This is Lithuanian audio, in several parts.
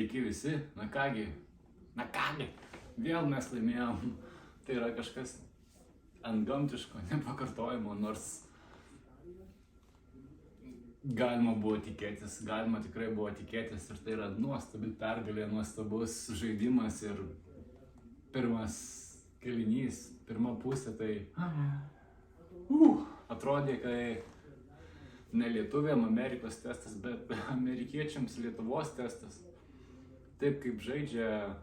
sveiki visi, na kągi, vėl mes laimėjom. Tai yra kažkas antgamtiško, nepakartojimo, nors galima tikrai buvo tikėtis ir tai yra nuostabi pergalė, nuostabus žaidimas ir pirmas kėlinys, pirma pusė, tai atrodė, kai ne lietuviam Amerikos testas, bet amerikiečiams Lietuvos testas. Taip kaip žaidžia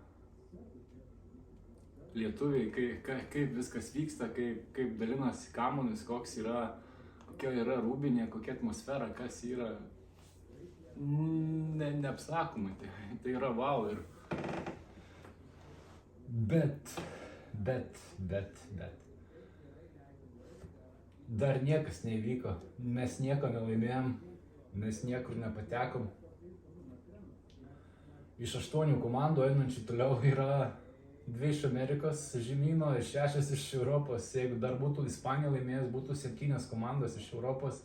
lietuviai, kaip viskas vyksta, kaip dalinasi kamuolius, kokia yra rūbinė, kokia atmosfera, kas yra neapsakomai, tai yra wow. Bet dar niekas neįvyko, mes nieko nelaimėjom, mes niekur nepatekom. Iš 8 komandų einančių toliau yra 2 iš Amerikos žemyno ir 6 iš Europos. Jeigu dar būtų Ispanija laimėjęs, būtų 7 komandos iš Europos,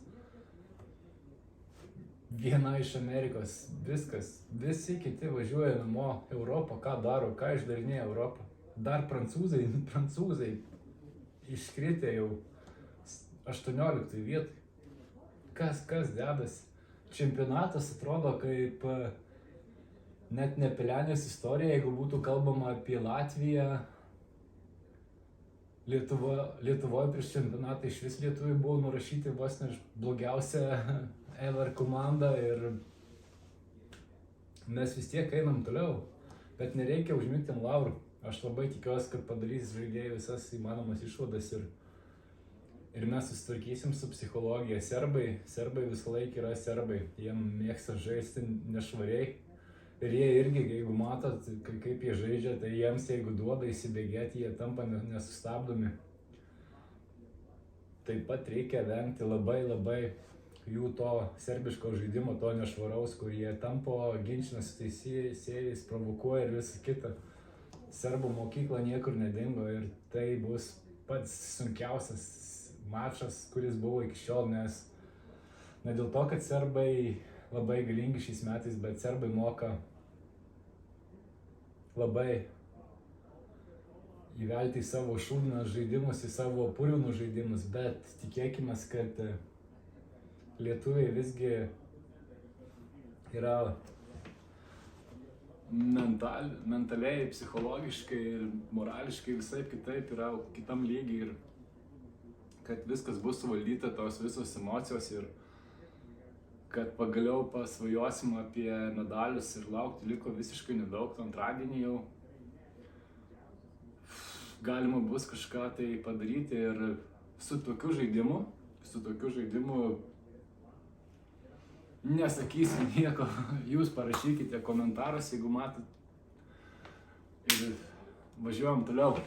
1 iš Amerikos. Viskas. Visi kiti važiuoja namo. Europą ką daro, ką išdarinėja Europą. Dar prancūzai iškritę jau 18 vietoj. Kas dedasi? Čempionatas atrodo kaip net ne Pelenės istorija, jeigu būtų kalbama apie Latviją. Lietuvoje prieš čempionatą iš vis lietuviai buvo nurašyti vos ne blogiausia ever komanda ir mes vis tiek einam toliau, bet nereikia užmigti ant laurų. Aš labai tikiuosi, kad padarys žaidėjai visas įmanomas išvadas ir mes susitvarkysim su psichologija. Serbai visą laiką yra serbai, jie mėgsta žaisti nešvariai. Ir jie irgi, jeigu matot, kaip jie žaidžia, tai jiems, jeigu duoda įsibėgėti, jie tampa nesustabdomi. Taip pat reikia vengti labai jų to serbiško žaidimo, to nešvaraus, kur jie tampo, ginčinasi teisėjais, provokuoja ir visa kita. Serbų mokykla niekur nedingo ir tai bus pats sunkiausias mačas, kuris buvo iki šiol, nes ne dėl to, kad serbai labai galingi šiais metais, bet serbai moka labai įvelti į savo šūdinas žaidimus, į savo purvinus žaidimus, bet tikėkime, kad lietuviai visgi yra mentaliai, psichologiškai ir morališkai visai kitaip, yra kitam lygiai ir kad viskas bus suvaldyta, tos visos emocijos ir kad pagaliau pasvajosim apie medalius ir laukti liko visiškai nedaug, antradienį jau galima bus kažką tai padaryti ir su tokiu žaidimu nesakysiu nieko, jūs parašykite komentaruose, jeigu matot ir važiuojam toliau.